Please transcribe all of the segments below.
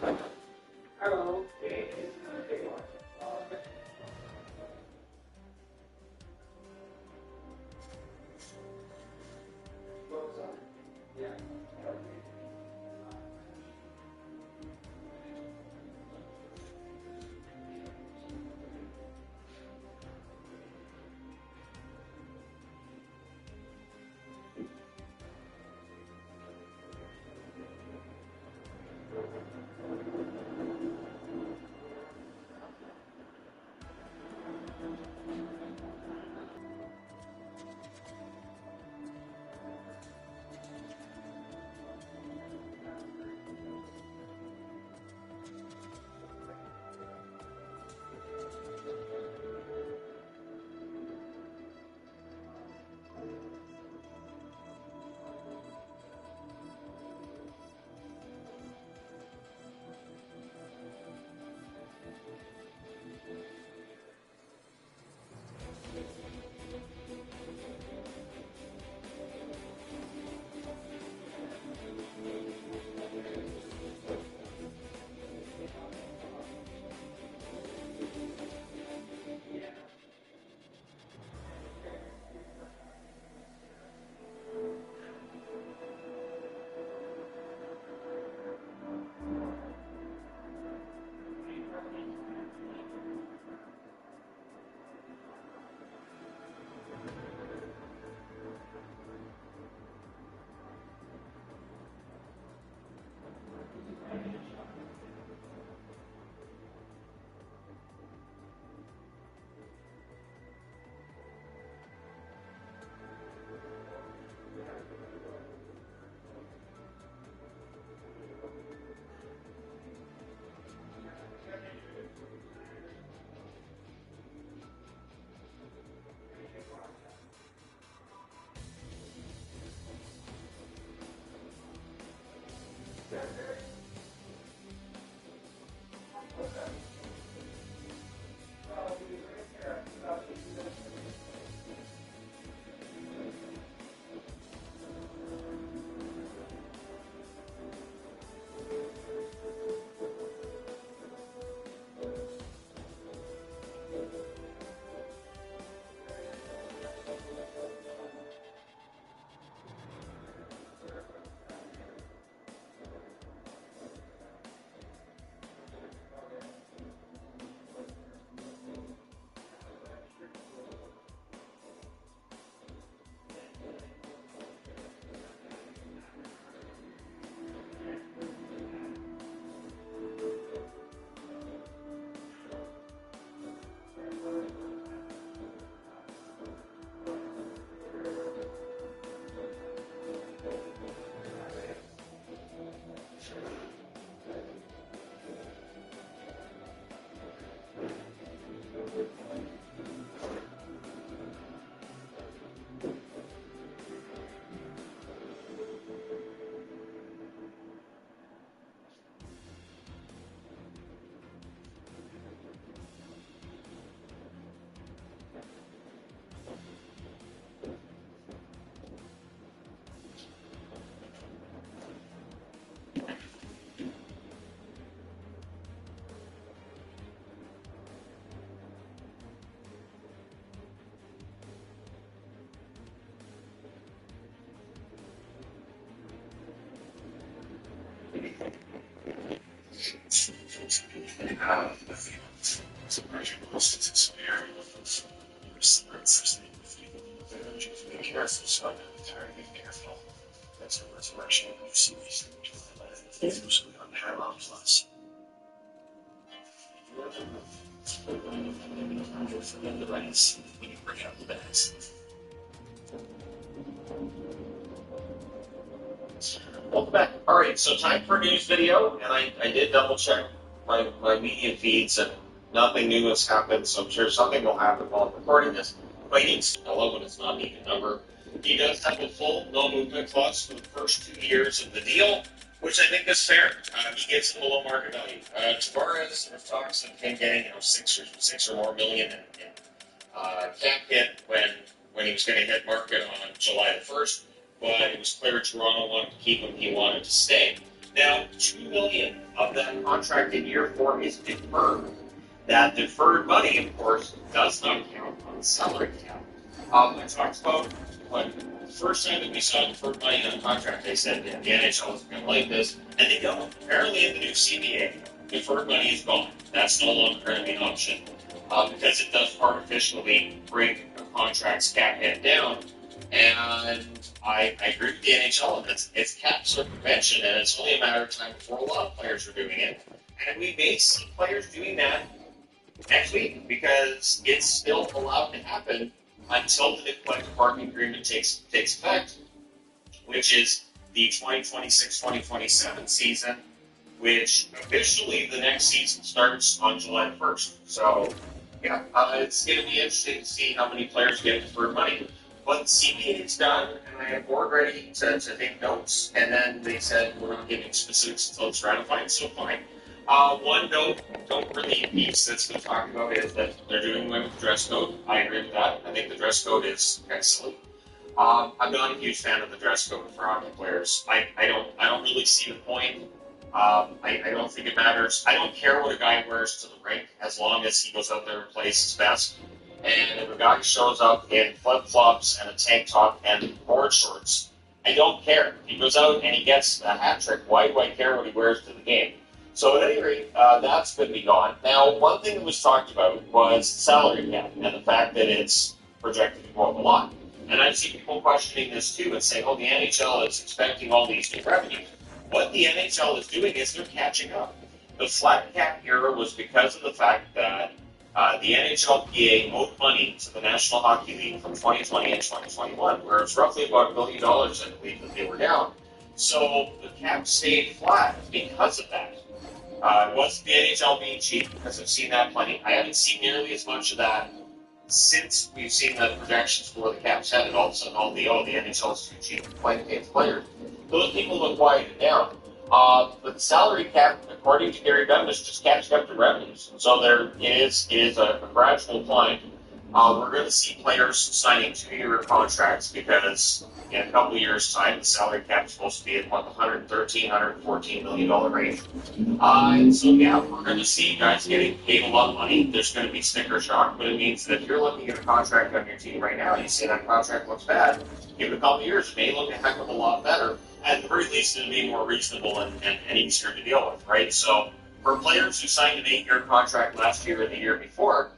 Hello. Welcome back. All right, so time for a news video, and I did double check my media feeds, and nothing new has happened, so I'm sure something will happen while I'm recording this. Vikings, I love when it's not an even number. He does have a full no-movement clause for the first 2 years of the deal, which I think is fair. He gets him below market value. Tavares, there talks of him getting six or more million in cap hit when he was going to hit market on July the 1st, but it was clear Toronto wanted to keep him. He wanted to stay. Now, $2 million of that contracted year 4 is deferred. That deferred money, of course, does not count on the salary cap. I talked about when the first time that we saw deferred money on a contract, they said that the NHL was going to like this, and they don't. Apparently, in the new CBA, deferred money is gone. That's no longer going to be an option because it does artificially bring a contract's cap hit down. And I agree with the NHL, and it's cap circumvention, and it's only a matter of time before a lot of players are doing it. And we may see players doing that next week because it's still allowed to happen until the collective bargaining agreement takes effect, which is the 2026-2027 season, which officially the next season starts on July 1st. So, yeah, it's going to be interesting to see how many players get deferred money. But the CBA is done, and I have board ready to take notes, and then they said we're not giving specifics until it's ratified, so fine. One note, don't really piece that's been talked about is that they're doing away with the dress code. I agree with that. I think the dress code is excellent. I'm not a huge fan of the dress code for hockey players. I don't really see the point. I don't think it matters. I don't care what a guy wears to the rink as long as he goes out there and plays his best. And if a guy shows up in flip-flops and a tank top and board shorts, I don't care. If he goes out and he gets a hat trick, why do I care what he wears to the game? So at any rate, that's going to be gone. Now, one thing that was talked about was salary cap and the fact that it's projected to go up a lot. And I've seen people questioning this too and saying, oh, the NHL is expecting all these new revenues. What the NHL is doing is they're catching up. The flat cap era was because of the fact that the NHLPA owed money to the National Hockey League from 2020 and 2021, where it's roughly about $1 billion, I believe, that they were down. So the cap stayed flat because of that. It wasn't the NHL being cheap, because I've seen that plenty. I haven't seen nearly as much of that since we've seen the projections for the cap set, and all of a sudden, the NHL is too cheap to play against players. Those people have quieted down. But the salary cap, according to Gary Bettman, is just catching up to revenues. So there is a gradual climb. We're going to see players signing 2-year contracts because in a couple of years' time, the salary cap is supposed to be at what, the $113, $114 million range. And so, yeah, we're going to see guys getting paid a lot of money. There's going to be sticker shock, but it means that if you're looking at a contract on your team right now and you say that contract looks bad, give it a couple of years, it may look a heck of a lot better. At the very least, it'll be more reasonable and easier to deal with, right? So for players who signed an 8-year contract last year or the year before,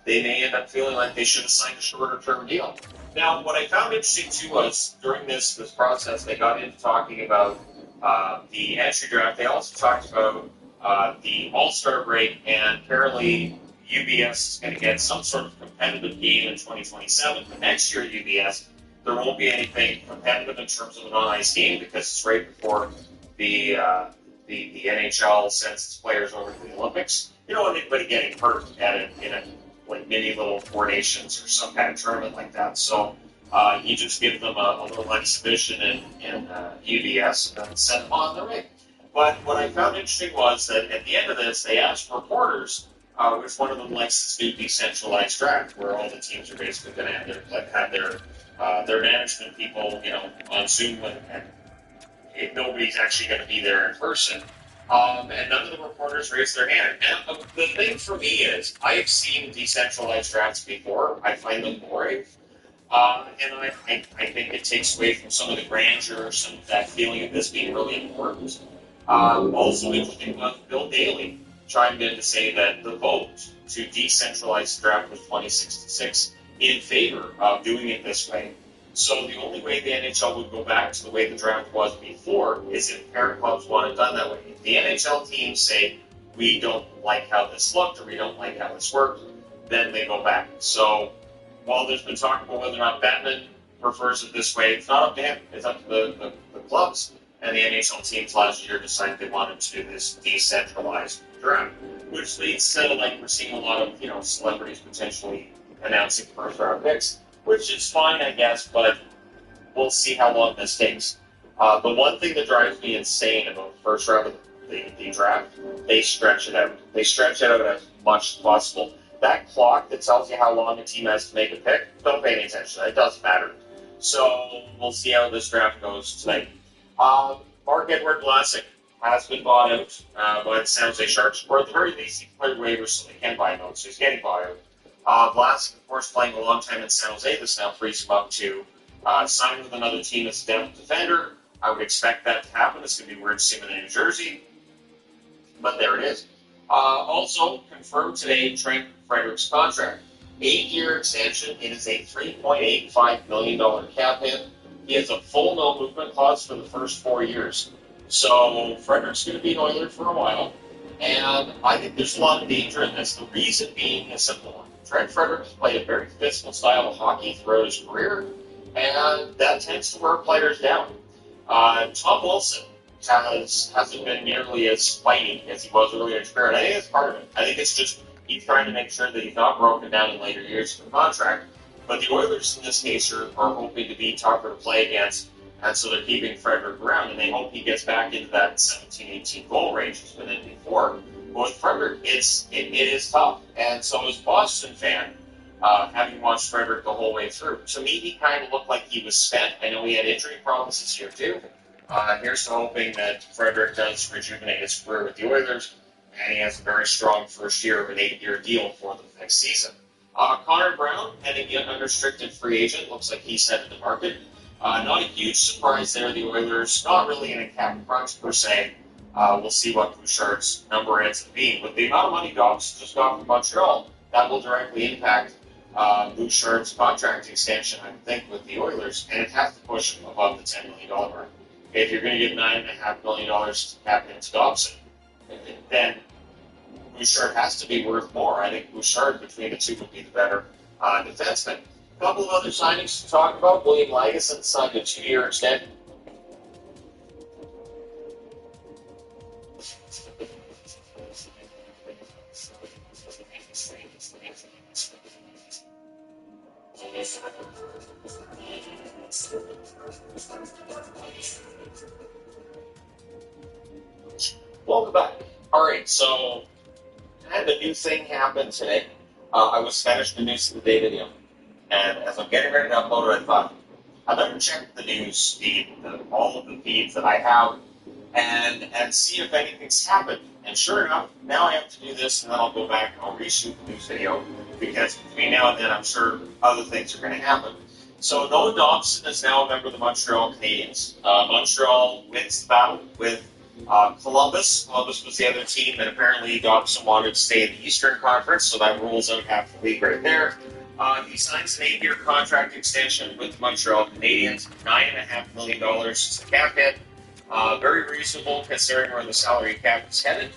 they may end up feeling like they should have signed a shorter-term deal. Now, what I found interesting, too, was during this process, they got into talking about the entry draft. They also talked about the All-Star break, and apparently UBS is going to get some sort of competitive game in 2027. But next year at UBS, there won't be anything competitive in terms of an on-ice game because it's right before the NHL sends its players over to the Olympics. You don't want anybody getting hurt in a like mini little 4 nations or some kind of tournament like that. So you just give them a little exhibition in UBS and send them on the ring. But what I found interesting was that at the end of this, they asked reporters which one of them likes this new decentralized draft, where all the teams are basically going to have their management people, on Zoom, and nobody's actually going to be there in person. And none of the reporters raised their hand. And the thing for me is, I have seen decentralized drafts before. I find them boring. And I think it takes away from some of the grandeur, some of that feeling of this being really important. Also interesting was Bill Daley chimed in to say that the vote to decentralize the draft was 26-6 in favor of doing it this way. So the only way the NHL would go back to the way the draft was before is if parent clubs want it done that way. If the NHL teams say, we don't like how this looked or we don't like how this worked, then they go back. So while there's been talk about whether or not Batman prefers it this way, it's not up to him. It's up to the clubs. And the NHL teams last year decided they wanted to do this decentralized draft, which leads to, like, we're seeing a lot of, celebrities potentially announcing first-round picks, which is fine, I guess, but we'll see how long this takes. The one thing that drives me insane about the first round of the draft, they stretch it out. They stretch it out as much as possible. That clock that tells you how long a team has to make a pick, don't pay any attention to that. It doesn't matter. So we'll see how this draft goes tonight. Mark-Edouard Vlasic has been bought out by the San Jose Sharks, or at the very least, he cleared waivers so they can buy him out, so he's getting bought out. Vlasic, of course, playing a long time in San Jose. This now frees him up to sign with another team as a depth defender. I would expect that to happen. It's going to be weird to see him in New Jersey, but there it is. Also confirmed today, Trent Frederick's contract. 8-year extension. It is a $3.85 million cap hit. He has a full no movement clause for the first 4 years. So Frederick's going to be an Oiler for a while. And I think there's a lot of danger in this. The reason being a simple one. Trent Frederick has played a very physical style of hockey throughout his career, and that tends to wear players down. Tom Wilson hasn't been nearly as fighting as he was earlier in his career, and I think that's part of it. I think it's just he's trying to make sure that he's not broken down in later years of the contract. But the Oilers, in this case, are hoping to be tougher to play against, and so they're keeping Frederick around, and they hope he gets back into that 17-18 goal range he's been in before. But with Frederick, it is tough, and so as a Boston fan, having watched Frederick the whole way through, to me, he kind of looked like he was spent. I know he had injury problems this year, too. Here's to hoping that Frederick does rejuvenate his career with the Oilers, and he has a very strong first year of an 8-year deal for the next season. Connor Brown, heading an unrestricted free agent, looks like he's headed to market. Not a huge surprise there. The Oilers, not really in a cap crunch per se. We'll see what Bouchard's number ends up being. But the amount of money Dobbs just got from Montreal, that will directly impact Bouchard's contract extension, I think, with the Oilers, and it has to push him above the $10 million mark. If you're going to give $9.5 million cap into Dobson, then Bouchard has to be worth more. I think Bouchard, between the two, would be the better defenseman. A couple of other signings to talk about. William Lagesson signed a 2-year extension. Welcome back. All right, so I had a new thing happen today. I was finished the News of the Day video, and as I'm getting ready to upload it, I thought, I better check the news feed, all of the feeds that I have, and see if anything's happened. And sure enough, now I have to do this, and then I'll go back and I'll reshoot the news video, because between now and then, I'm sure other things are going to happen. So Noah Dobson is now a member of the Montreal Canadiens. Montreal wins the battle with Columbus. Columbus was the other team, and apparently Dobson wanted to stay in the Eastern Conference, so that rules out half the league right there. He signs an 8-year contract extension with the Montreal Canadiens, $9.5 million is the cap hit. Very reasonable considering where the salary cap is headed.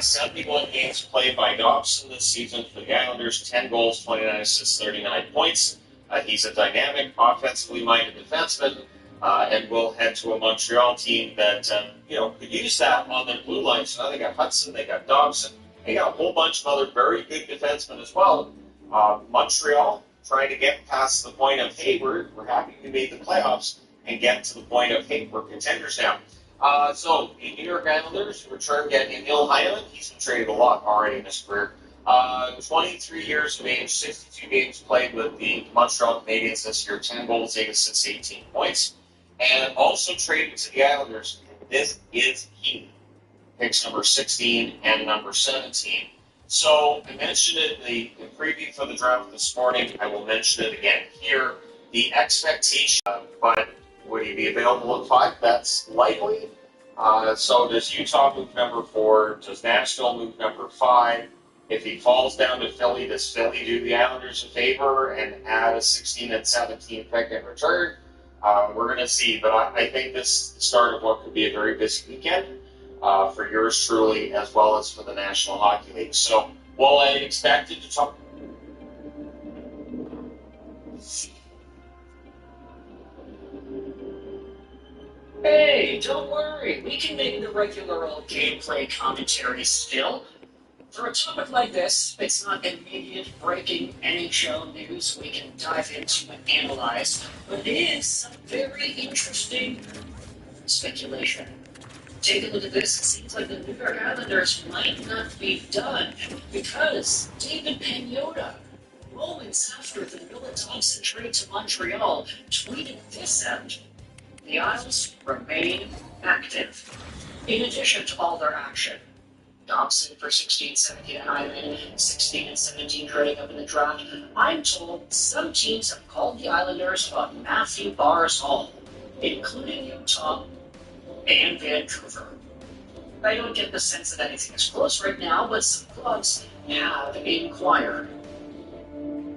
71 games played by Dobson this season for the Islanders, 10 goals, 29 assists, 39 points. He's a dynamic, offensively minded defenseman, and will head to a Montreal team that could use that on their blue line. So now they got Hudson, they got Dobson, they got a whole bunch of other very good defensemen as well. Montreal trying to get past the point of, hey, we're happy we made the playoffs, and get to the point of, hey, we're contenders now. So the New York Islanders return get Emil Heineman. He's been traded a lot already in his career. 23 years of age, 62 games played with the Montreal Canadiens this year, 10 goals, 8 assists, 18 points. And also traded to the Islanders. This is key. Picks number 16 and number 17. So I mentioned it in the preview for the draft this morning. I will mention it again here. The expectation, but would he be available at 5? That's likely. So does Utah move number 4? Does Nashville move number 5? If he falls down to Philly, does Philly do the Islanders a favor and add a 16 and 17 pick in return? We're going to see, but I think this is the start of what could be a very busy weekend for yours truly, as well as for the National Hockey League. So while I expected to talk... Hey, don't worry. We can make the regular old gameplay commentary still. For a topic like this, it's not immediate breaking NHL news we can dive into and analyze, but it is some very interesting speculation. Take a look at this. It seems like the New York Islanders might not be done because David Pagnotta, moments after the Noah Dobson trade to Montreal, tweeted this out. The Isles remain active. In addition to all their action, Dobson for 16, 17, and Hyman, 16 and 17 trading up in the draft, I'm told some teams have called the Islanders about Matthew Barzal, including Utah and Vancouver. I don't get the sense that anything is close right now, but some clubs have inquired.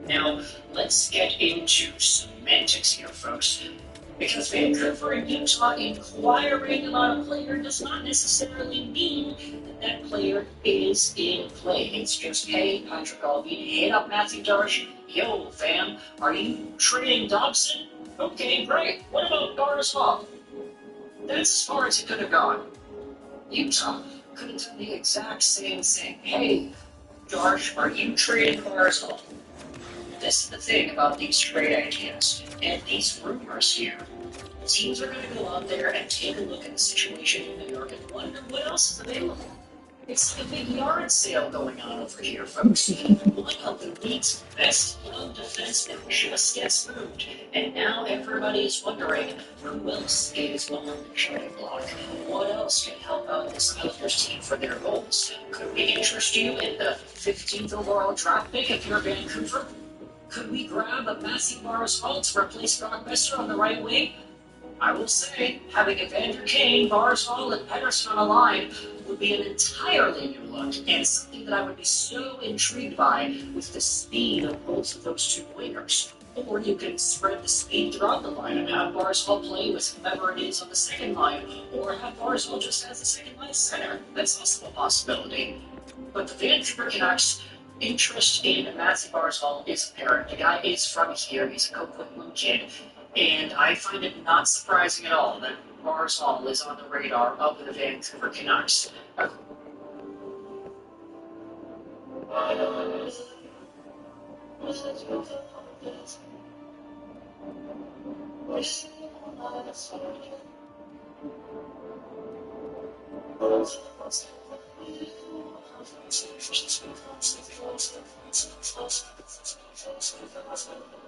Now, let's get into semantics here, folks. Because Vancouver and Utah inquiring about a player does not necessarily mean that that player is in play. It's just, hey, Patrick Alvini, hit up Matthew Darsh. Yo, fam, are you trading Dobson? Okay, great. What about Barzal? That's as far as it could have gone. Utah could have done the exact same thing. Hey, Darsh, are you trading Barzal? This is the thing about these trade ideas and these rumors here. Teams are going to go out there and take a look at the situation in New York and wonder what else is available. It's like a big yard sale going on over here, folks. One of the league's best young defensemen just gets moved, and now everybody is wondering who else is on the trading block. What else can help out this Islanders team for their goals? Could we interest you in the 15th overall draft pick if you're Vancouver? Could we grab a Matthew Barzal to replace Brock Besser on the right wing? I will say, having Evander Kane, Barzal, and Pedersen on a line would be an entirely new look, and something that I would be so intrigued by with the speed of both of those two wingers. Or you can spread the speed throughout the line and have Barzal play with whomever it is on the second line, or have Barzal just as a second line center. That's also a possibility. But the Vancouver Canucks' interest in Matthew Barzal is apparent. The guy is from here. He's a Coquitlam kid. And I find it not surprising at all that Barzal is on the radar of the Vancouver Canucks.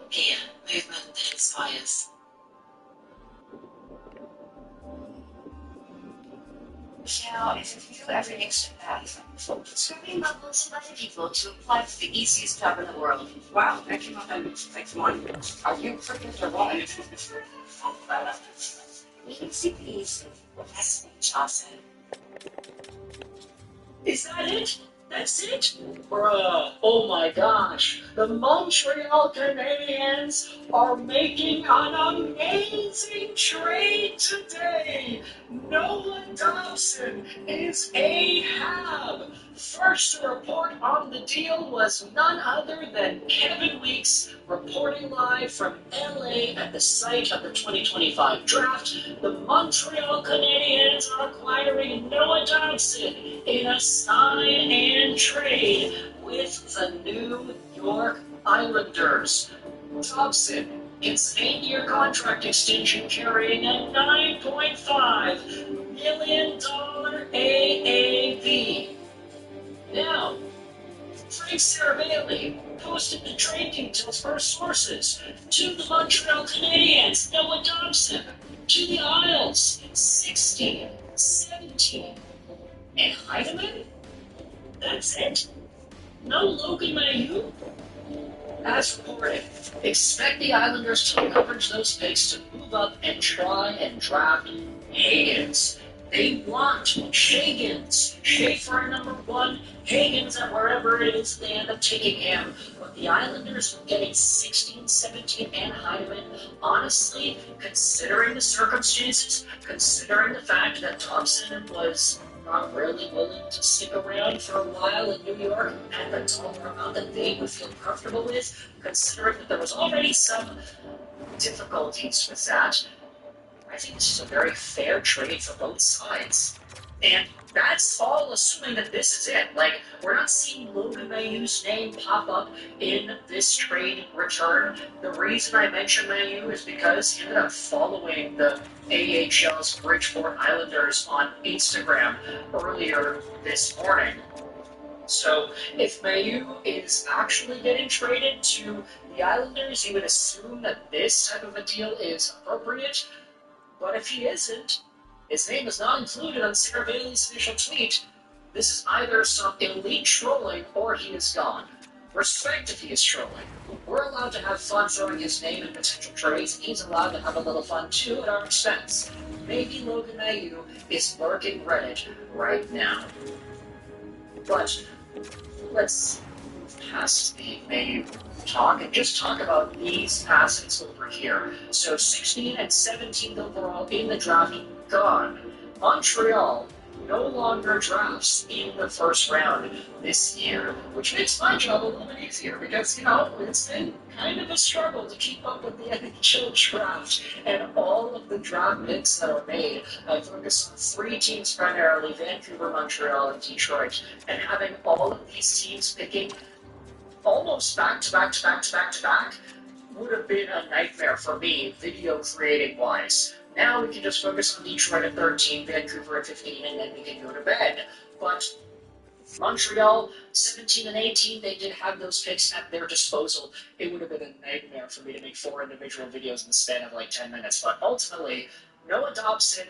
Here, movement that inspires. Now, if you do everything so bad, swimming levels other people to apply for the easiest job in the world. Wow, that came up in like one. Are you pregnant or what? Easy peasy. That's me, Johnson. Is that it? That's it? Bruh, oh my gosh. The Montreal Canadiens are making an amazing trade today. Noah Dobson is Ahab. First to report on the deal was none other than Kevin Weeks, reporting live from LA at the site of the 2025 draft. The Montreal Canadiens are acquiring Noah Dobson in a sign and trade with the New York Islanders. Dobson gets an 8-year contract extension carrying a $9.5 million AAV. Now, Frank Saravalli posted the trade details for sources to the Montreal Canadiens, Noah Dobson, to the Isles, 16, 17, and Heidemann? That's it? No Logan Mailloux? As reported, expect the Islanders to leverage those picks to move up and try and draft Higgins. They want Higgins. Schaefer at number 1, Higgins at wherever it is they end up taking him. But the Islanders are getting 16, 17, and Heidemann. Honestly, considering the circumstances, considering the fact that Thompson was not really willing to stick around for a while in New York at the dollar amount that they would feel comfortable with, considering that there was already some difficulties with that, I think this is a very fair trade for both sides. And that's all assuming that this is it. Like, we're not seeing Logan Mailloux's name pop up in this trade return. The reason I mention Mailloux is because he ended up following the AHL's Bridgeport Islanders on Instagram earlier this morning. So if Mailloux is actually getting traded to the Islanders, you would assume that this type of a deal is appropriate. But if he isn't, His name is not included on Sarah Bailey's initial tweet. This is either some elite trolling or he is gone. Respect if he is trolling. We're allowed to have fun throwing his name in potential trades, and he's allowed to have a little fun too at our expense. Maybe Logan Mayu is lurking Reddit right now. But let's move past the Mayu talk and just talk about these assets over here. So 16 and 17 overall in the draft, gone. Montreal no longer drafts in the first round this year, which makes my job a little bit easier because, it's been kind of a struggle to keep up with the NHL draft and all of the draft picks that are made. I focus on 3 teams primarily, Vancouver, Montreal, and Detroit, and having all of these teams picking almost back to back to back to back to back would have been a nightmare for me, video creating wise. Now we can just focus on Detroit at 13, Vancouver at 15, and then we can go to bed. But Montreal, 17 and 18, they did have those picks at their disposal. It would have been a nightmare for me to make 4 individual videos in the span of like 10 minutes. But ultimately, Noah Dobson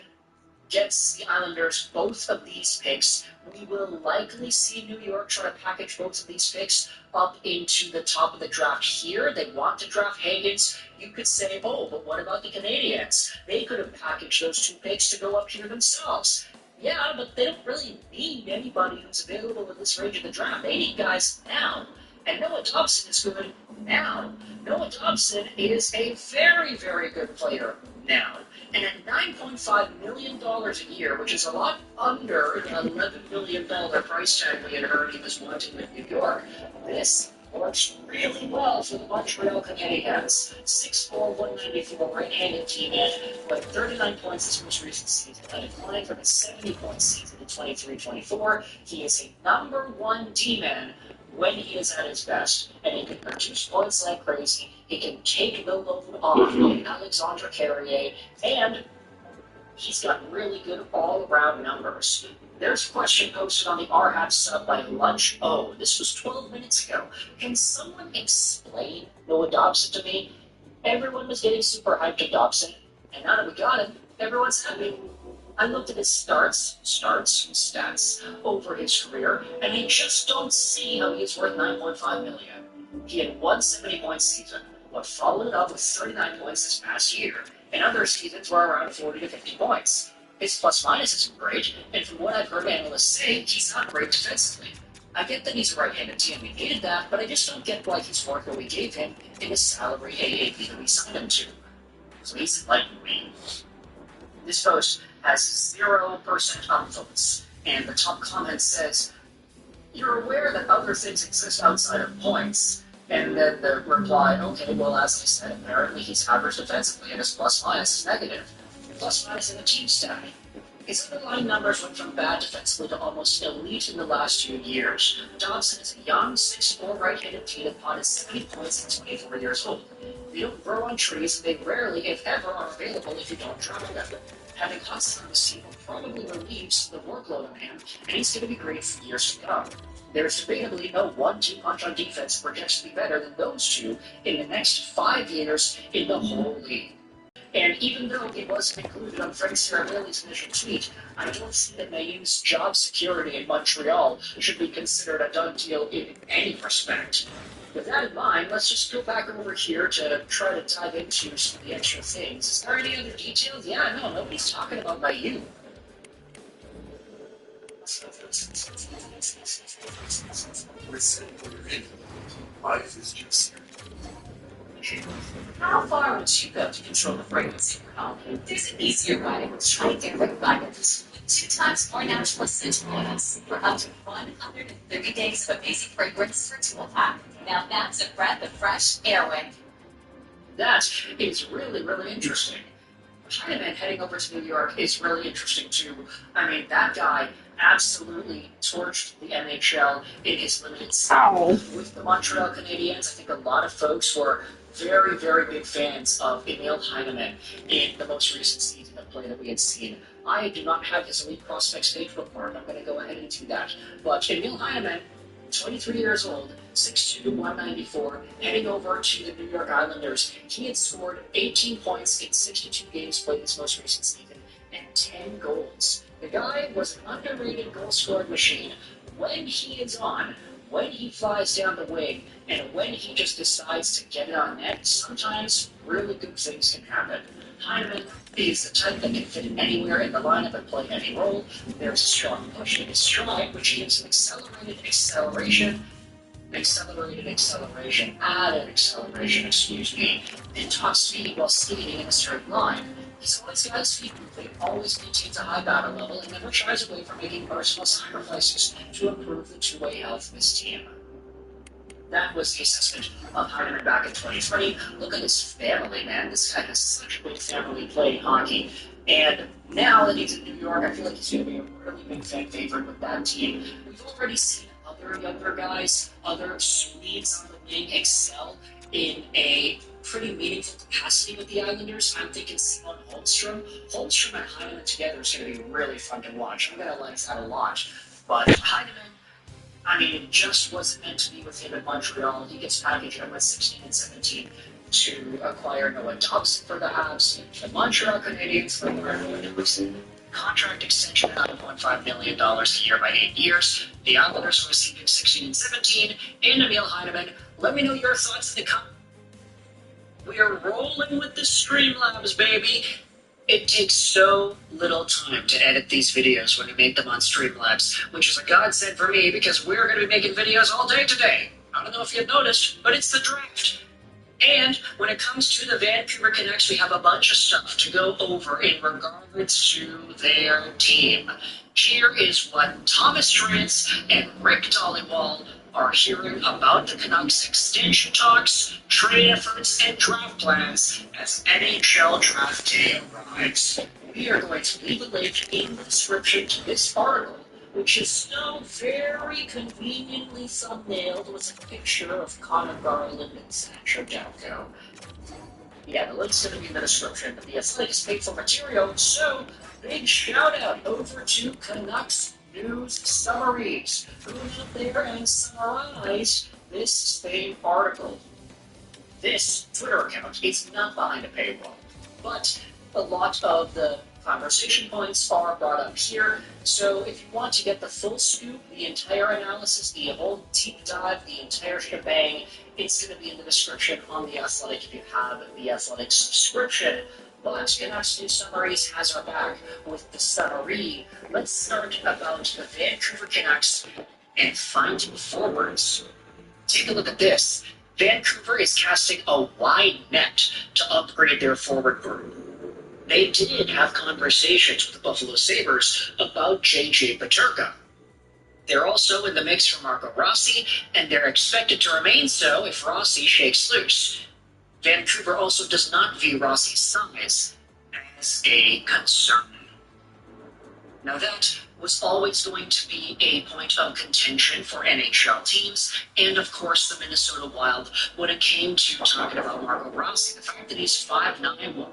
gets the Islanders both of these picks. We will likely see New York try to package both of these picks up into the top of the draft here. They want to draft Higgins. You could say, oh, but what about the Canadiens? They could have packaged those 2 picks to go up here themselves. Yeah, but they don't really need anybody who's available in this range of the draft. They need guys now. And Noah Dobson is good now. Noah Dobson is a very, very good player now. And at $9.5 million a year, which is a lot under the $11 million price tag we had heard he was wanting with New York, this works really well for the Montreal Canadiens. 6'4", 194 right-handed teammate with 39 points his most recent season. A decline from his 70-point season in 23-24. He is a number 1 D-man when he is at his best, and he can produce points like crazy. He can take the load off of Alexandre Carrier, and he's got really good all-around numbers. There's a question posted on the RHAP sub by Lunch O. This was 12 minutes ago. Can someone explain Noah Dobson to me? Everyone was getting super hyped at Dobson, and now that we got him, everyone's happy. I looked at his stats over his career, and I just don't see how he's worth $9.5 million. He had one 70-point season, but followed it up with 39 points this past year, and other seasons were around 40 to 50 points. His plus-minus isn't great, and from what I've heard analysts say, he's not great defensively. I get that he's a right-handed team, we needed that, but I just don't get why he's worth what we gave him in the salary AAV that we signed him to. Please enlighten me. This post has 0% upvotes, and the top comment says, "You're aware that other things exist outside of points?" And then the reply, okay, well, as I said, apparently he's average defensively, and his plus-minus is negative. Plus-minus in the team stat. His underlying numbers went from bad defensively to almost elite in the last 2 years. Dobson is a young, 6'4" right-handed team upon his 70 points at 24 years old. They don't grow on trees, and they rarely, if ever, are available if you don't draft them. Having Hudson on the team will probably relieves the workload on him, and he's going to be great for years to come. There's debatably no 1-2 punch on defense projects to be better than those 2 in the next 5 years in the whole league. And even though it wasn't included on Frank Saravelli's initial tweet, I don't see that Mayu's job security in Montreal should be considered a done deal in any respect. With that in mind, let's just go back over here to try to dive into some of the extra things. Is there any other details? Yeah, no, nobody's talking about Mayu. Life is just How far would you go to control the frequency of your home? There's an easier way. TradeDeadline with 2 times more natural essential oils for up to 130 days of amazing fragrance for 2 pack. Now that's a breath of fresh air wind. That is really, really interesting. Chinaman heading over to New York is really interesting too. I mean, that guy absolutely torched the NHL in his limited season. With the Montreal Canadiens, I think a lot of folks were very, very big fans of Emil Heineman in the most recent season of play that we had seen. I do not have his elite prospects page report. I'm going to go ahead and do that. But Emil Heineman, 23 years old, 6'2", 194, heading over to the New York Islanders. He had scored 18 points in 62 games played this most recent season. and 10 goals. The guy was an underrated goal-scoring machine when he is on, when he flies down the wing, and when he just decides to get it on net. Sometimes really good things can happen. Heineman is the type that can fit anywhere in the lineup and play any role. There's a strong push in his stride, which gives him accelerated acceleration, and top speed while skating in a straight line. He's always got his feet moving, always maintains a high battle level, and never shies away from making personal sacrifices to improve the two-way health of his team. That was the assessment of Heineman back in 2020. Look at his family, man. This guy has such a good family playing hockey. And now that he's in New York, I feel like he's going to be a really big fan favorite with that team. We've already seen other younger guys, other Swedes on the wing excel in a pretty meaningful capacity with the Islanders. I'm thinking Simon Holmstrom. Holmstrom and Heineman together is going to be really fun to watch. I'm going to like that a lot. But Heineman, I mean, it just wasn't meant to be with him in Montreal. He gets packaged up with 16 and 17 to acquire Noah Dobson for the Habs. The Montreal Canadiens for Noah Dobson. Contract extension at $9.5 million a year by 8 years. The Islanders are receiving 16 and 17. And Emil Heineman. Let me know your thoughts in the comments. We are rolling with the Streamlabs, baby. It takes so little time to edit these videos when you make them on Streamlabs, which is a godsend for me because we're going to be making videos all day today. I don't know if you've noticed, but it's the draft. And when it comes to the Vancouver Canucks, we have a bunch of stuff to go over in regards to their team. Here is what Thomas Drance and Rick Dollywall are hearing about the Canucks extension talks, trade efforts, and draft plans as NHL draft day arrives. We are going to leave a link in the description to this article, which is so very conveniently thumbnailed with a picture of Connor Garland and Sancho Demko. Yeah, the link's going to be in the description, but the Athletic is paid for material, so big shout out over to Canucks News Summaries, who went out there and summarized this same article. This Twitter account is not behind a paywall, but a lot of the conversation points are brought up here. So if you want to get the full scoop, the entire analysis, the whole deep dive, the entire shebang, it's going to be in the description on The Athletic if you have the Athletic subscription. But Canucks News Summaries has our back with the summary. Let's start about the Vancouver Canucks and finding forwards. Take a look at this. Vancouver is casting a wide net to upgrade their forward group. They did have conversations with the Buffalo Sabres about J.J. Peterka. They're also in the mix for Marco Rossi, and they're expected to remain so if Rossi shakes loose. Vancouver also does not view Rossi's size as a concern. Now that was always going to be a point of contention for NHL teams, and of course the Minnesota Wild when it came to talking about Marco Rossi. The fact that he's 5'9",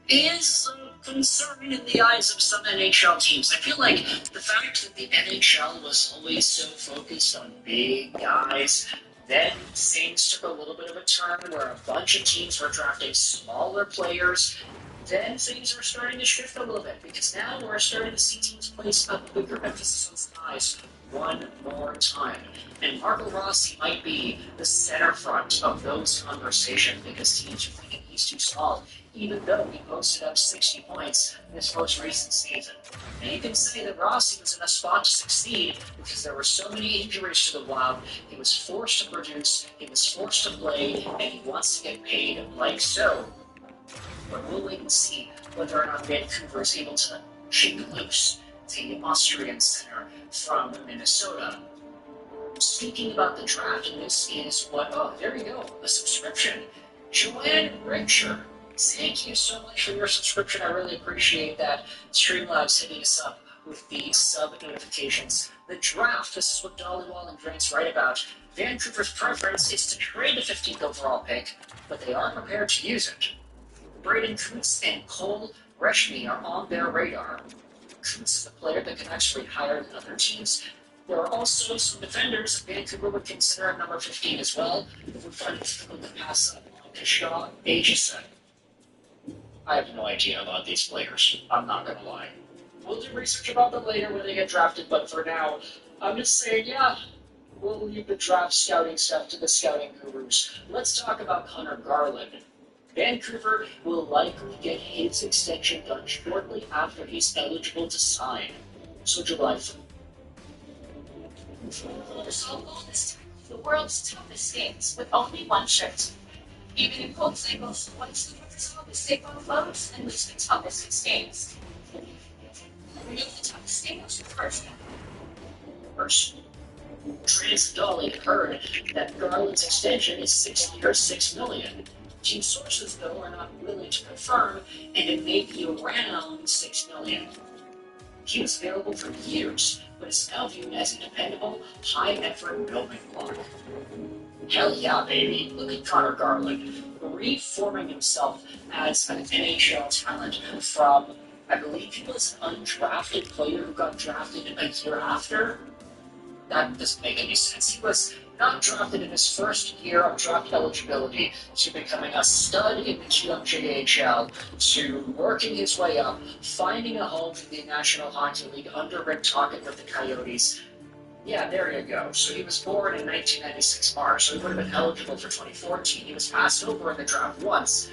is concern in the eyes of some NHL teams. I feel like the fact that the NHL was always so focused on big guys, then things took a little bit of a turn where a bunch of teams were drafting smaller players. Then things are starting to shift a little bit because now we're starting to see teams place a bigger emphasis on size one more time. And Marco Rossi might be the center front of those conversations because teams are thinking he's too small, even though he posted up 60 points in his most recent season. And you can say that Rossi was in a spot to succeed because there were so many injuries to the Wild. He was forced to produce, he was forced to play, and he wants to get paid like so. But we'll wait and see whether or not Vancouver is able to shake loose the Austrian center from Minnesota. Speaking about the draft, and this is there you go, a subscription. Joanne Richer, thank you so much for your subscription. I really appreciate that. Streamlabs hitting us up with the sub notifications. The draft, this is what Dollywall and Grant's right about. Vancouver's preference is to trade the 15th overall pick, but they are prepared to use it. Braden Kuntz and Cole Reshmi are on their radar. Kuntz is a player that can actually hire than other teams. There are also some defenders that Vancouver would consider at number 15 as well. If we find it difficult to pass up on Kishka Aegison. I have no idea about these players. I'm not going to lie. We'll do research about them later when they get drafted, but for now, I'm just saying, we'll leave the draft scouting stuff to the scouting gurus. Let's talk about Connor Garland. Vancouver will likely get his extension done shortly after he's eligible to sign. So July 4th. Softball is the world's toughest games with only one shirt. Even in cold cycles, one super resolve is take on foes and lose the toughest 6 games. Remove the toughest games first. TradeDeadline heard that Garland's extension is 6 years, $6 million. Team sources, though, are not willing to confirm, and it may be around $6 million. He was available for years, but is now viewed as a dependable, high-effort building block. Hell yeah, baby! Look at Connor Garland, reforming himself as an NHL talent from, I believe he was an undrafted player who got drafted a year after. That doesn't make any sense. He was not drafted in his first year of draft eligibility to becoming a stud in the QMJHL to working his way up, finding a home for the National Hockey League under Rick Tocchet with the Coyotes. Yeah, there you go. So he was born in 1996 March, so he would have been eligible for 2014. He was passed over in the draft once.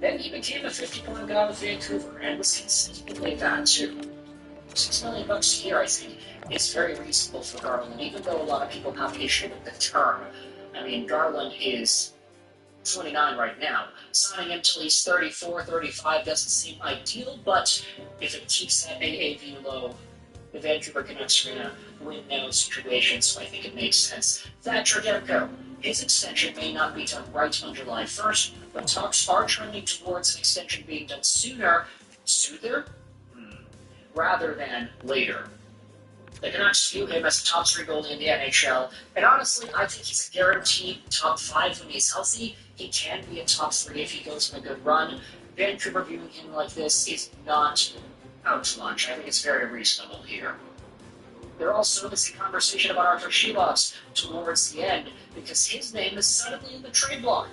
Then he became a 50-point guy with Vancouver and was consistently that too. $6 million a year, I think, is very reasonable for Garland, even though a lot of people have issue with the term. I mean, Garland is 29 right now. Signing him till he's 34, 35 doesn't seem ideal, but if it keeps that AAV low, the Vancouver Canucks are in a win-now situation, so I think it makes sense. Thatcher Demko, his extension may not be done right on July 1st, but talks are trending towards an extension being done sooner, rather than later. The Canucks view him as a top 3 goalie in the NHL, and honestly, I think he's a guaranteed top 5 when he's healthy. He can be a top 3 if he goes on a good run. Vancouver viewing him like this is not out to lunch. I think it's very reasonable here. There also is a conversation about Arthur Shilovs towards the end, because his name is suddenly in the trade block.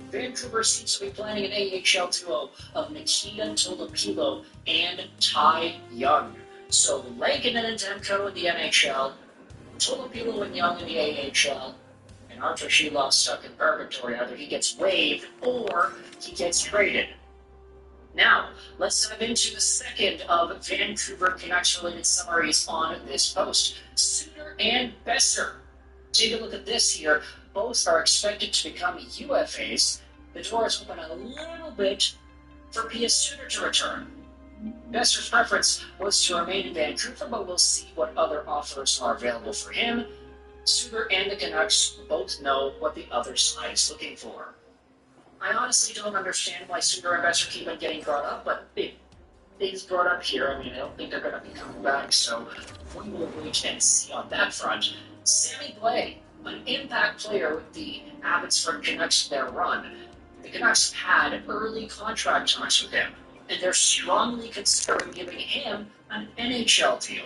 Vancouver seems to be planning an AHL duo of Nikita Tolopilo and Ty Young. So Lankinen and Demko in the NHL, Tolopilo and Young in the AHL, and Arthur Shilovs stuck in purgatory. Either he gets waived or he gets traded. Now, let's dive into the second of Vancouver Canucks-related summaries on this post. Suter and Besser. Take a look at this here. Both are expected to become UFAs. The door is open a little bit for P.S. Suter to return. Besser's preference was to remain in Vancouver, but we'll see what other offers are available for him. Suter and the Canucks both know what the other side is looking for. I honestly don't understand why Suter and Besser keep on getting brought up, but it is brought up here. I mean, I don't think they're going to be coming back, so we will wait and see on that front. Sammy Blais, an impact player with the Abbotsford Canucks in their run. The Canucks had early contract talks with him. and they're strongly considering giving him an NHL deal.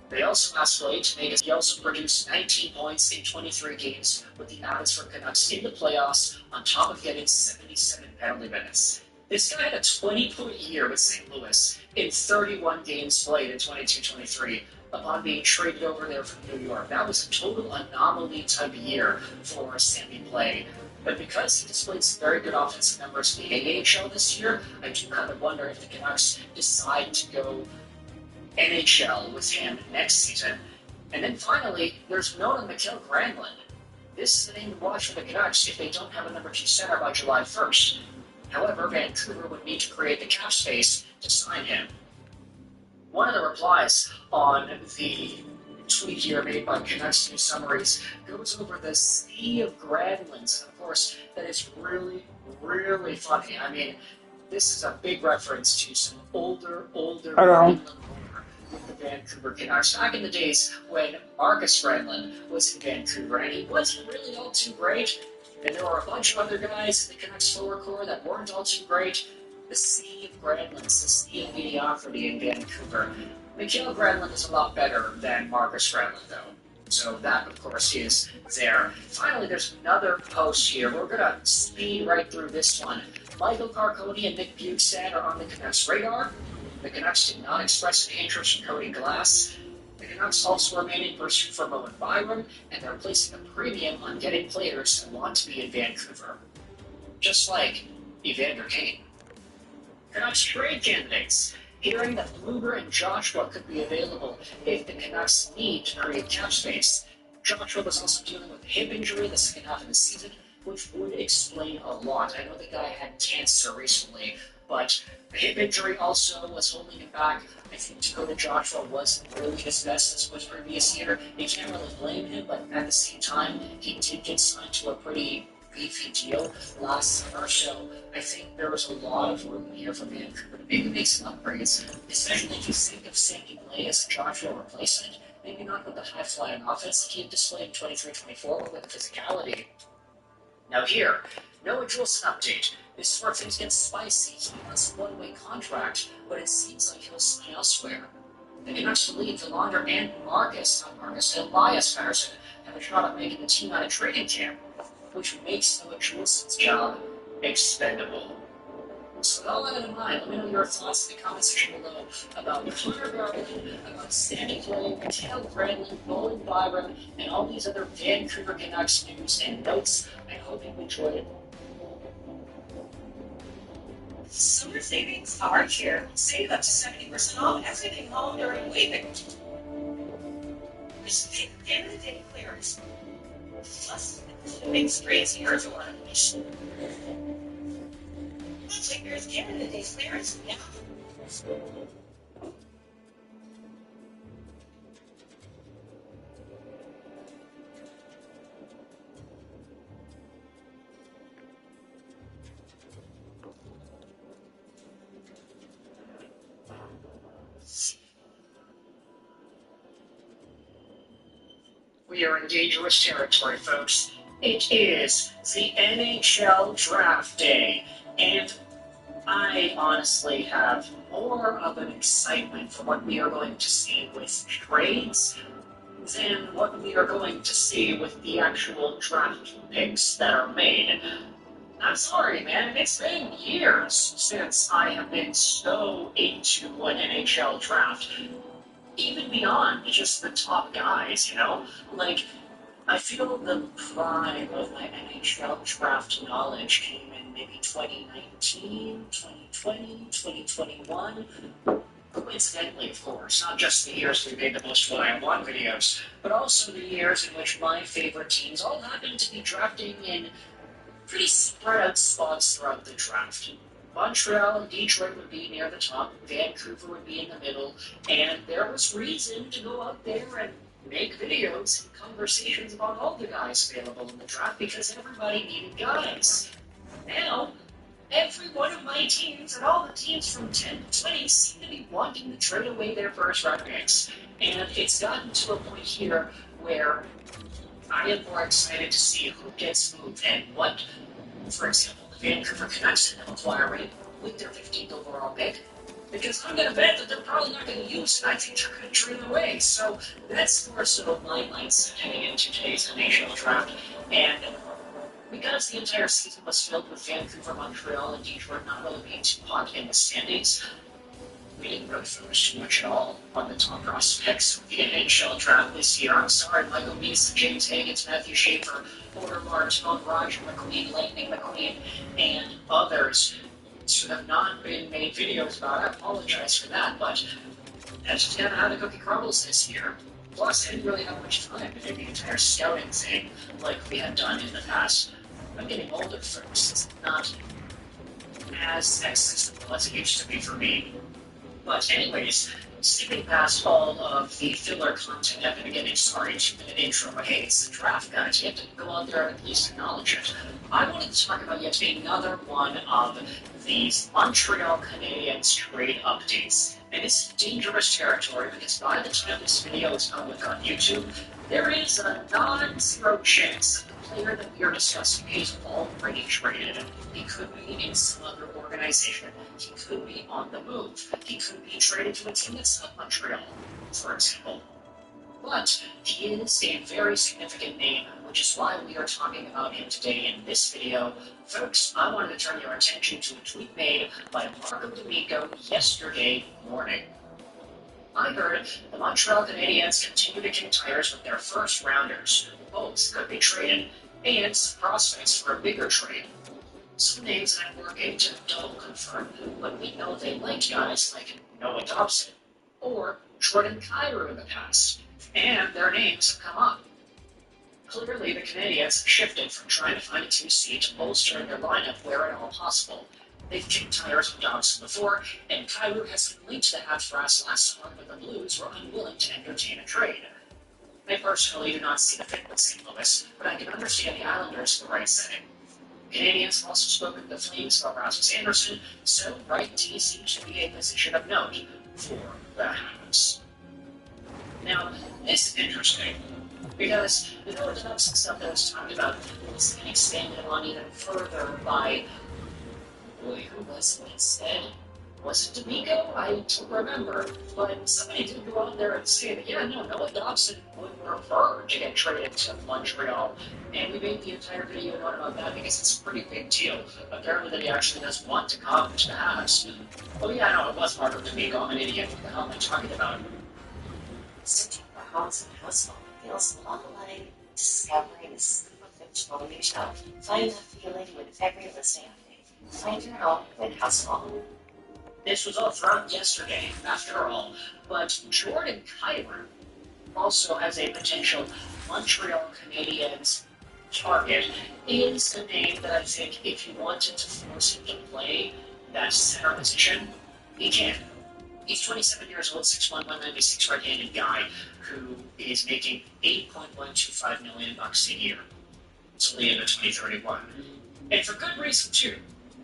They also asked Blade to make it. He also produced 19 points in 23 games with the Abbotsford Canucks in the playoffs, on top of getting 77 penalty minutes. This guy had a 20-point year with St. Louis in 31 games played in 22-23 upon being traded over there from New York. That was a total anomaly type of year for Sammy Blais. But because he displayed some very good offensive numbers in the AHL this year, I do kind of wonder if the Canucks decide to go NHL with him next season. And then finally, there's note on Mikael Granlund. This is the name to watch for the Canucks if they don't have a number 2 center by July 1st. However, Vancouver would need to create the cap space to sign him. One of the replies on the tweet here made by Canucks News Summaries goes over the sea of Granlunds. And of course, that is really, really funny. I mean, this is a big reference to some older Granlund with the Vancouver Canucks. Back in the days when Marcus Granlund was in Vancouver, and he wasn't really all too great, and there were a bunch of other guys in the Canucks forward core that weren't all too great. The sea of Granlunds, the sea of mediocrity in Vancouver. Mikael Granlund is a lot better than Marcus Granlund, though. So that, of course, is there. Finally, there's another post here. We're going to speed right through this one. Michael Carconi and Nick Bukestad are on the Canucks' radar. The Canucks did not express any interest in Cody Glass. The Canucks also remain in pursuit for Bowen Byram, and they're placing a premium on getting players that want to be in Vancouver. Just like Evander Kane. Canucks trade candidates. Hearing that Bluger and Joshua could be available if the Canucks need to create cap space. Joshua was also dealing with a hip injury the second half of the season, which would explain a lot. I know the guy had cancer recently, but the hip injury also was holding him back. I think Dakota Joshua wasn't really his best as was previous year. You can't really blame him, but at the same time, he did get signed to a pretty beefy deal last summer, so I think there was a lot of room here for Vancouver to maybe make some upgrades, especially if you think of Sammy Blais as a Joshua replacement, maybe not with the high-flying offense that he had displayed in 23-24, but with the physicality. Now here, Noah Juleson update. This is where things get spicy. He wants a one-way contract, but it seems like he'll sign elsewhere. The Canucks lead Verlander and Elias Patterson have a shot at making the team out of training camp, which makes Noah Juleson's job expendable. So with all that in mind, let me know your thoughts in the comment section below about Connor Garland, about Sammy Blais, Mikael Granlund, Bowen Byram, and all these other Vancouver Canucks news and notes. I hope you enjoyed it. Summer savings are here. Save up to 70% off everything home during weaving. Just pick end of the day clearance. Plus, it makes crazy or to one. Looks like there's Canada Day clearance now. We are in dangerous territory, folks. It is the NHL Draft Day, and I honestly have more of an excitement for what we are going to see with trades than what we are going to see with the actual draft picks that are made. I'm sorry, man. It's been years since I have been so into an NHL draft. Even beyond just the top guys, you know? Like, I feel the prime of my NHL draft knowledge came in maybe 2019, 2020, 2021. Coincidentally, of course, not just the years we made the most one-on-one videos, but also the years in which my favorite teams all happened to be drafting in pretty spread out spots throughout the draft. Montreal and Detroit would be near the top, Vancouver would be in the middle, and there was reason to go out there and make videos and conversations about all the guys available in the draft because everybody needed guys. Now, every one of my teams and all the teams from 10 to 20 seem to be wanting to trade away their first round picks. And it's gotten to a point here where I am more excited to see who gets moved and what, for example, the Vancouver Canucks end up acquiring with their 15th overall pick, because I'm going to bet that they're probably not going to use it. I think they're going to trade it away. So that's more so my mindset heading into today's NHL draft. And because the entire season was filled with Vancouver, Montreal, and Detroit not really being too hot in the standings, we didn't really focus too much at all on the top prospects of the NHL draft this year. I'm sorry, Michael Meese, James Higgins, Matthew Schaefer, Porter Martell, Roger McLean, Lightning McQueen, and others who have not been made videos about. I apologize for that, but that's just kind of how the cookie crumbles this year. Plus, I didn't really have much time to do the entire scouting thing like we have done in the past. I'm getting older, folks. It's not as accessible as it used to be for me. But anyways, skipping past all of the filler content at the beginning, sorry, 2-minute intro, but hey, it's the draft, guys. You have to go out there and at least acknowledge it. I wanted to talk about yet another one of these Montreal Canadiens trade updates. And it's dangerous territory because by the time this video is public on YouTube, there is a non-zero chance that the player that we are discussing is already traded. He could be in some other organization. He could be on the move. He could be traded to a team that's not Montreal, for example. But he is a very significant name, which is why we are talking about him today in this video. Folks, I wanted to turn your attention to a tweet made by Marco D'Amico yesterday morning. I heard the Montreal Canadiens continue to kick tires with their first rounders. Both could be traded, and some prospects for a bigger trade. Some names that I'm working to double confirm, but we know they liked guys like Noah Dobson or Jordan Kyrou in the past, and their names have come up. Clearly, the Canadiens have shifted from trying to find a 2C to bolstering their lineup where at all possible. They've kicked tires with Dobson before, and Kyrou has been linked to the Habs last summer, but the Blues were unwilling to entertain a trade. I personally do not see the fit with St. Louis, but I can understand the Islanders in the right setting. Canadians have also spoken to the Flames about Rasmus Anderson, so right D seems to be a position of note for the Habs. Now, this is interesting, because the Noah Dobson stuff that was talked about was getting expanded on even further by, boy, who was it instead? Was it D'Amico? I don't remember, but somebody did go out there and say that, yeah, no, Noah Dobson would prefer to get traded to Montreal, and we made the entire video note about that because it's a pretty big deal. Apparently that he actually does want to come to the Habs. Oh yeah, no, it was Marco D'Amico. I'm an idiot. What the hell am I talking about? Searching for homes and household feels a lot like discovering a super fictional new show. Find that feeling with every listing update. Find your home with Household. This was all thrown yesterday, after all, but Jordan Kyrou also has a potential Montreal Canadiens target. Is a name that I think if you wanted to force him to play that center position, he can. He's 27 years old, 6'1", 196 right-handed guy who is making $8.125 million a year until the end of 2031. And for good reason, too.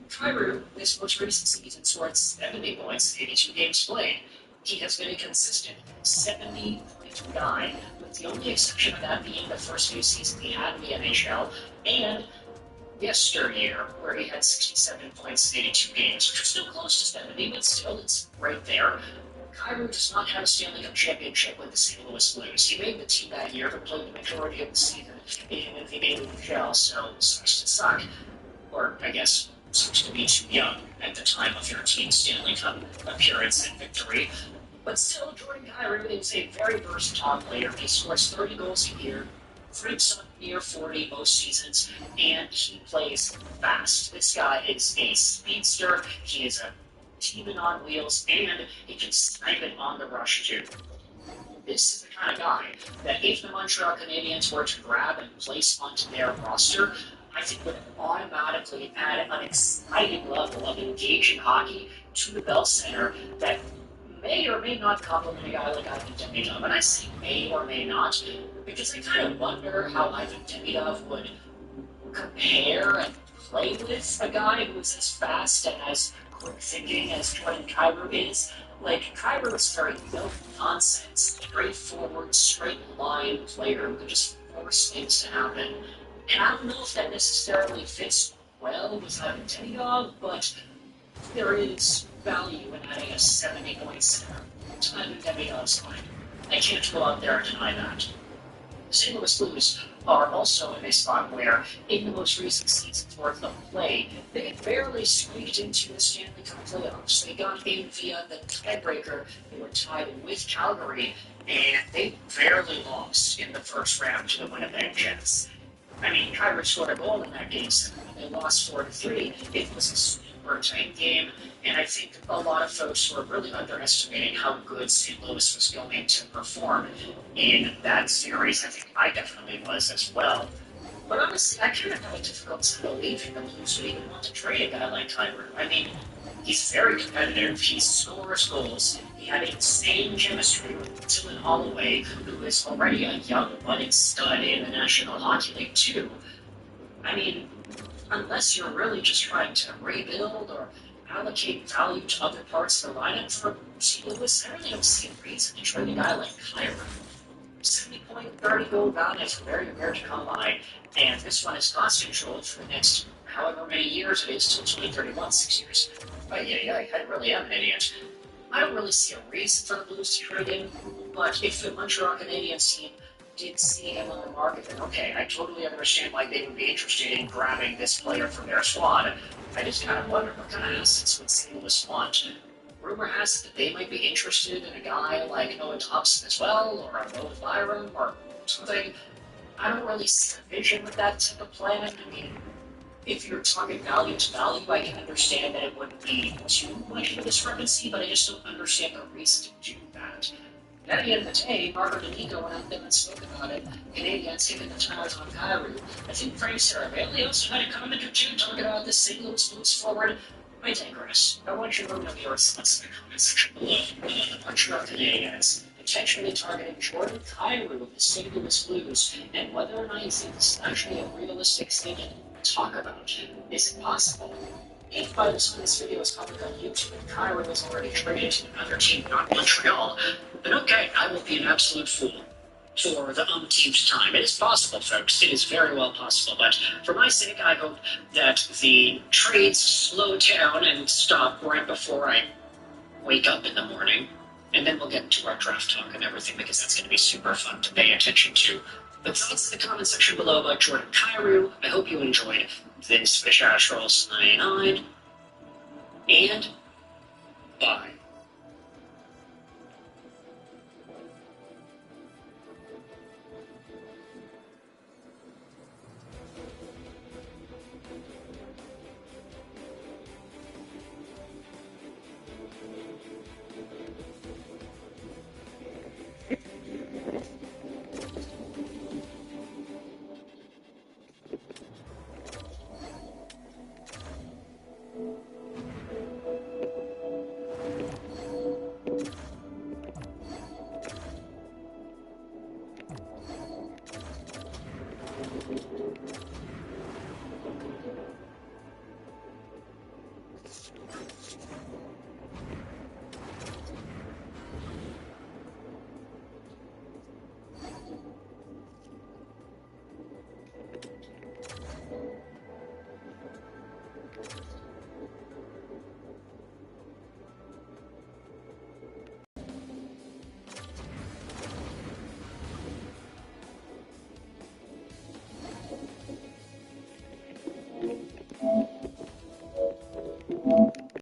Kyrou, this most recent season, scored 70 points in 82 games played. He has been a consistent 70-point guy, with the only exception of that being the first few seasons he had in the NHL, and yesteryear, where he had 67 points in 82 games, which was still close to 70, but still, it's right there. Kyrou does not have a Stanley Cup championship with the St. Louis Blues. He made the team that year, but played the majority of the season in the NHL, so sucks to suck. Or, I guess, sucks to be too young at the time of your team's Stanley Cup appearance and victory. But still, Jordan Kyrou is a very versatile player. He scores 30 goals a year, freaks up near 40 most seasons, and he plays fast. This guy is a speedster. He is a demon on wheels, and he can snipe it on the rush, too. This is the kind of guy that if the Montreal Canadiens were to grab and place onto their roster, I think would automatically add an exciting level of engaging hockey to the Bell Center that may or may not compliment a guy like Ivan Demidov. And I say may or may not, because I kind of wonder how Ivan Demidov would compare and play with a guy who's as fast and as quick thinking as Jordan Kyrou is. Like, Kyrou is very no-nonsense, straightforward, straight-line player who can just force things to happen. And I don't know if that necessarily fits well with Ivan Demidov, but there is value in adding a 70-point center to my WW's line. I can't go out there and deny that. The St. Louis Blues are also in a spot where, in the most recent season's worth of play, they barely squeaked into the Stanley Cup playoffs. They got in via the tiebreaker. They were tied with Calgary, and they barely lost in the first round to the Winnipeg Jets. I mean, Kyrie scored a goal in that game 7. They lost 4-3. It was a super tight game, and I think a lot of folks were really underestimating how good St. Louis was going to perform in that series. I think I definitely was as well. But honestly, I kind of have a difficult time believing the Blues would even want to trade a guy like Kyrie. I mean, he's very competitive. He scores goals. He had insane chemistry with Dylan Holloway, who is already a young budding stud in the National Hockey League too. I mean, unless you're really just trying to rebuild or allocate value to other parts of the lineup for St. Louis, I really don't see a reason to trade a guy like Kyrie. 70-point, 30-goal guy is very rare to come by, and this one is cost controlled for the next however many years it is till 2031, 6 years. But yeah, I really am an idiot. I don't really see a reason for the Blues to trade him, but if the Montreal Canadiens team did see him on the market, then okay, I totally understand why they would be interested in grabbing this player from their squad. I just kind of wonder what kind of assets would St. Louis want. Rumor has it that they might be interested in a guy like Noah Thompson as well, or a Mo Byram, or something. I don't really see a vision with that type of plan. I mean, if you're talking value to value, I can understand that it wouldn't be too much of a discrepancy, but I just don't understand the reason to do that. And at the end of the day, Margaret and Nico went out there and spoke about it. Canadians taking the tires on Kyrie. I think Frank Saravelli also had a comment or two talking about the St. Louis Blues forward. I digress. I want you to know your response in the comment section below. The Montreal Canadiens potentially targeting Jordan Kyrou of the St. Louis Blues, and whether or not you think this is actually a realistic thing to talk about. Is it possible? If by the time this video is public on YouTube and Kyrou is already traded to another team, not Montreal, then okay, I will be an absolute fool for the umpteenth time. It is possible, folks. It is very well possible. But for my sake, I hope that the trades slow down and stop right before I wake up in the morning. And then we'll get into our draft talk and everything, because that's going to be super fun to pay attention to. But thoughts in the comment section below about Jordan Kyrou. I hope you enjoyed this Fish Ash Roll 99. And bye.